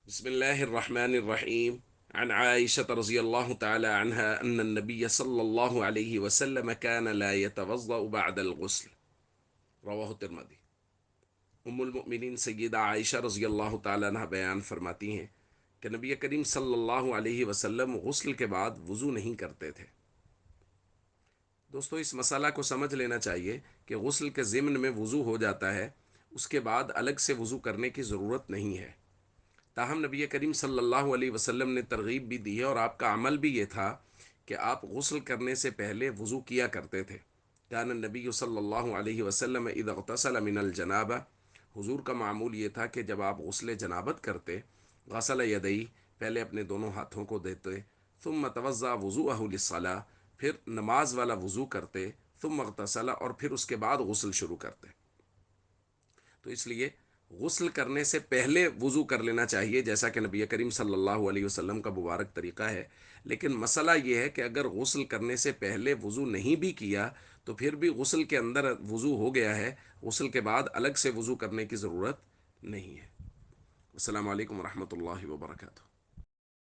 بسم الله الرحمن الرحيم. عن عائشة رضي الله تعالى عنها أن النبي صلى الله عليه وسلم كان لا يتوضأ بعد الغسل. رواه الترمذی۔ ام المؤمنین سیدہ عائشہ رضی اللہ تعالیٰ عنہ بیان فرماتی ہیں کہ نبی کریم صلی اللہ علیہ وسلم غسل کے بعد وضو نہیں کرتے تھے۔ دوستو، اس مسئلہ کو سمجھ لینا چاہیے کہ غسل کے ضمن میں وضو ہو جاتا ہے، اس کے بعد الگ سے وضو کرنے کی ضرورت نہیں ہے۔ تاہم نبی کریم صلی اللہ علیہ وسلم نے ترغیب بھی دی ہے اور آپ کا عمل بھی یہ تھا کہ آپ غسل کرنے سے پہلے وضو کیا کرتے تھے۔ کان النبی صلی اللہ علیہ وسلم اذا اغتسل من الجنابہ، حضور کا معمول یہ تھا کہ جب آپ غسل جنابت کرتے، غسل یدئی، پہلے اپنے دونوں ہاتھوں کو دھوتے، ثم توضأ وضوءہ للصلاۃ، پھر نماز والا وضو کرتے، ثم اغتسل، اور پھر اس کے بعد غسل شروع کرتے۔ تو اس لیے غسل کرنے سے پہلے وضو کر لینا چاہیے، جیسا کہ نبی کریم صلی اللہ علیہ وسلم کا مبارک طریقہ ہے۔ لیکن مسئلہ یہ ہے کہ اگر غسل کرنے سے پہلے وضو نہیں بھی کیا تو پھر بھی غسل کے اندر وضو ہو گیا ہے، غسل کے بعد الگ سے وضو کرنے کی ضرورت نہیں ہے۔ السلام علیکم ورحمۃ اللہ وبرکاتہ۔